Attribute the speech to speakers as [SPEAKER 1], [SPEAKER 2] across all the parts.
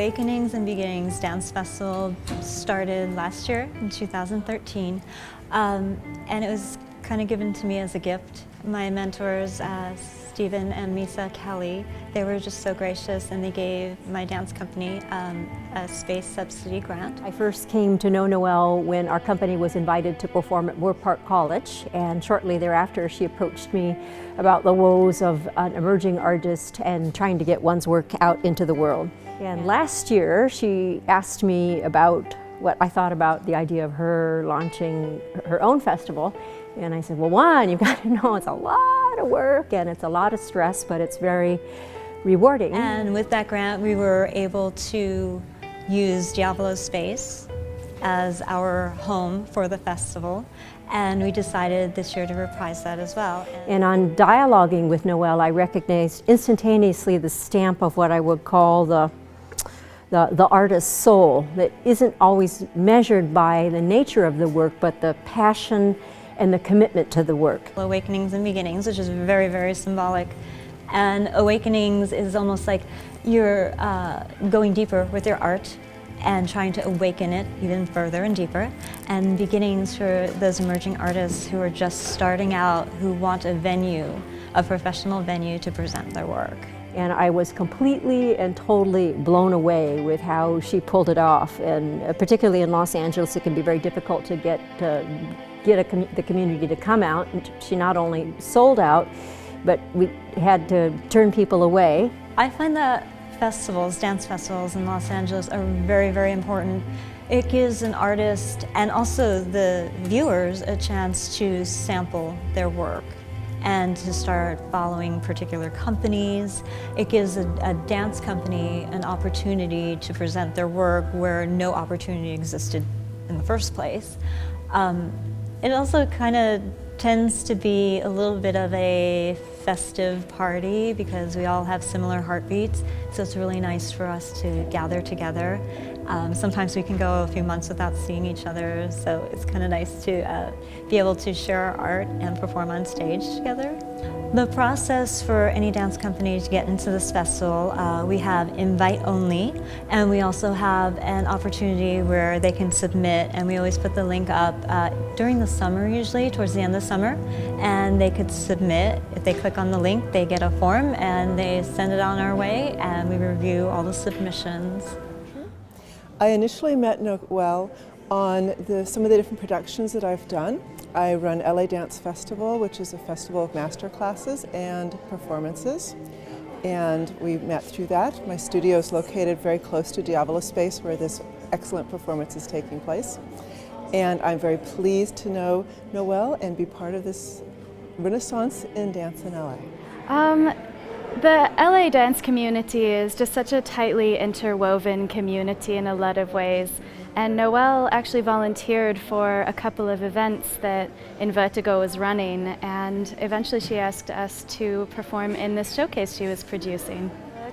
[SPEAKER 1] Awakenings and Beginnings Dance Festival started last year in 2013, and it was kind of given to me as a gift. My mentors, Stephen and Misa Kelly, they were just so gracious, and they gave my dance company a space subsidy grant.
[SPEAKER 2] I first came to know Noelle when our company was invited to perform at Moore Park College, and shortly thereafter she approached me about the woes of an emerging artist and trying to get one's work out into the world. And last year she asked me about what I thought about the idea of her launching her own festival. And I said, well, one, you've got to know it's a lot of work and it's a lot of stress, but it's very rewarding.
[SPEAKER 1] And with that grant, we were able to use Diavolo's space as our home for the festival. And we decided this year to reprise that as well.
[SPEAKER 2] And on dialoguing with Noelle, I recognized instantaneously the stamp of what I would call the artist's soul that isn't always measured by the nature of the work, but the passion and the commitment to the work.
[SPEAKER 1] Awakenings and Beginnings, which is very, very symbolic. And Awakenings is almost like you're going deeper with your art and trying to awaken it even further and deeper. And Beginnings for those emerging artists who are just starting out, who want a venue, a professional venue to present their work.
[SPEAKER 2] And I was completely and totally blown away with how she pulled it off. And particularly in Los Angeles, it can be very difficult to get the community to come out. And she not only sold out, but we had to turn people away.
[SPEAKER 1] I find that festivals, dance festivals in Los Angeles are very, very important. It gives an artist and also the viewers a chance to sample their work and to start following particular companies. It gives a dance company an opportunity to present their work where no opportunity existed in the first place. It also kind of tends to be a little bit of a festive party because we all have similar heartbeats, so it's really nice for us to gather together. Sometimes we can go a few months without seeing each other, so it's kind of nice to be able to share our art and perform on stage together. The process for any dance company to get into this festival, we have invite only, and we also have an opportunity where they can submit, and we always put the link up during the summer usually, towards the end of summer, and they could submit. If they click on the link, they get a form and they send it on our way, and we review all the submissions.
[SPEAKER 3] I initially met Noelle on some of the different productions that I've done. I run LA Dance Festival, which is a festival of master classes and performances, and we met through that. My studio is located very close to Diavolo Space, where this excellent performance is taking place. And I'm very pleased to know Noelle and be part of this renaissance in dance in LA.
[SPEAKER 4] The LA dance community is just such a tightly interwoven community in a lot of ways. And Noelle actually volunteered for a couple of events that Invertigo was running, and eventually she asked us to perform in this showcase she was producing.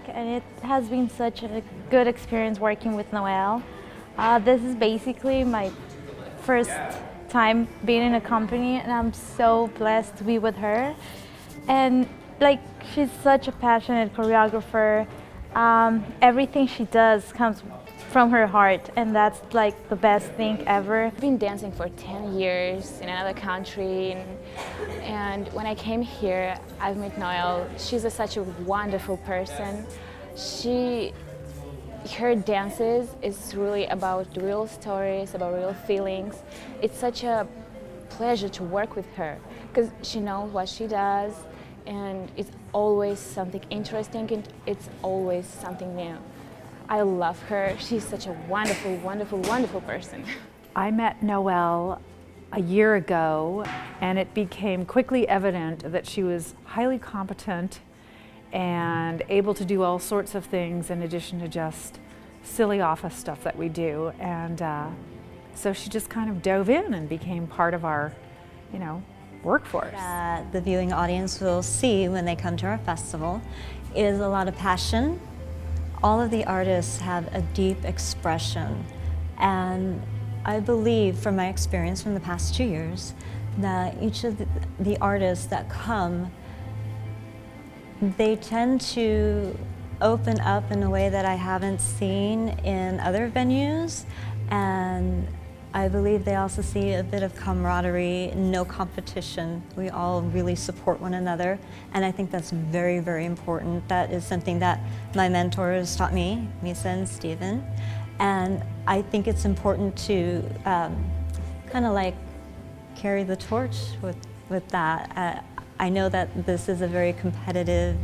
[SPEAKER 5] And it has been such a good experience working with Noelle. This is basically my first time being in a company, and I'm so blessed to be with her. And she's such a passionate choreographer. Everything she does comes from her heart, and that's the best thing ever.
[SPEAKER 6] I've been dancing for 10 years in another country, and when I came here, I've met Noelle. She's such a wonderful person. Her dances is really about real stories, about real feelings. It's such a pleasure to work with her because she knows what she does, and it's always something interesting, and it's always something new. I love her. She's such a wonderful, wonderful, wonderful person.
[SPEAKER 7] I met Noelle a year ago, and it became quickly evident that she was highly competent and able to do all sorts of things in addition to just silly office stuff that we do. And so she just kind of dove in and became part of our, workforce.
[SPEAKER 1] The viewing audience will see when they come to our festival is a lot of passion. All of the artists have a deep expression, and I believe from my experience from the past 2 years that each of the artists that come, they tend to open up in a way that I haven't seen in other venues, and I believe they also see a bit of camaraderie, no competition. We all really support one another, and I think that's very, very important. That is something that my mentors taught me, Misa and Stephen, and I think it's important to kind of like carry the torch with that. I know that this is a very competitive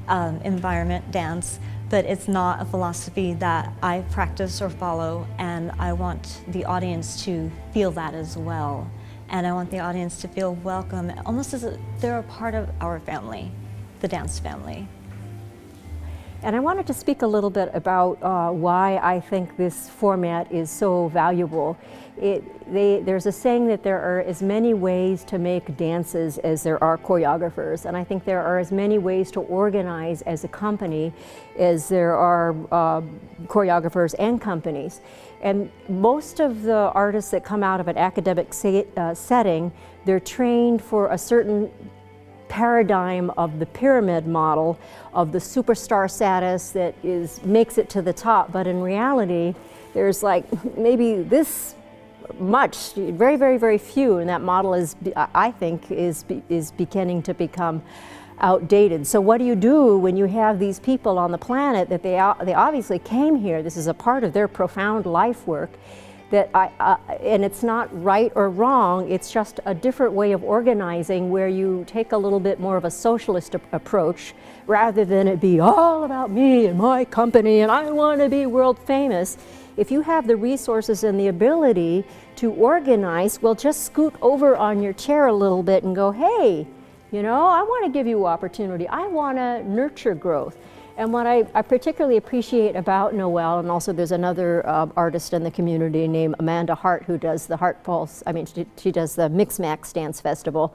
[SPEAKER 1] environment, dance, but it's not a philosophy that I practice or follow, and I want the audience to feel that as well. And I want the audience to feel welcome, almost as they're a part of our family, the dance family.
[SPEAKER 2] And I wanted to speak a little bit about why I think this format is so valuable. There's a saying that there are as many ways to make dances as there are choreographers, and I think there are as many ways to organize as a company as there are choreographers and companies. And most of the artists that come out of an academic setting, they're trained for a certain paradigm of the pyramid model of the superstar status that makes it to the top, but in reality there's like maybe this much, very, very, very few, and that model is, I think, is beginning to become outdated. So what do you do when you have these people on the planet that they obviously came here, this is a part of their profound life work, that and it's not right or wrong, it's just a different way of organizing where you take a little bit more of a socialist approach rather than it be all about me and my company and I want to be world famous. If you have the resources and the ability to organize, well, just scoot over on your chair a little bit and go, hey, you know, I want to give you opportunity. I want to nurture growth. And what I particularly appreciate about Noelle, and also there's another artist in the community named Amanda Hart who does the Heart Pulse, she does the Mix Max Dance Festival,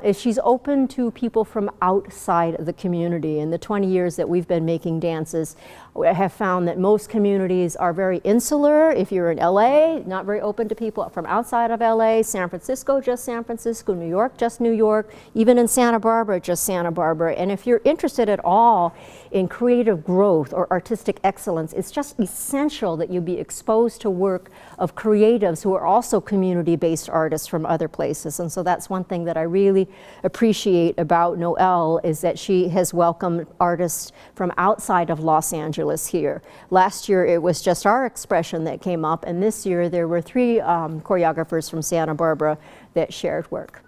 [SPEAKER 2] is she's open to people from outside of the community. In the 20 years that we've been making dances, I have found that most communities are very insular. If you're in LA, not very open to people from outside of LA, San Francisco, just San Francisco, New York, just New York, even in Santa Barbara, just Santa Barbara. And if you're interested at all in creative growth or artistic excellence, it's just essential that you be exposed to work of creatives who are also community-based artists from other places. And so that's one thing that I really appreciate about Noelle, is that she has welcomed artists from outside of Los Angeles here. Last year it was just our expression that came up, and this year there were 3 choreographers from Santa Barbara that shared work.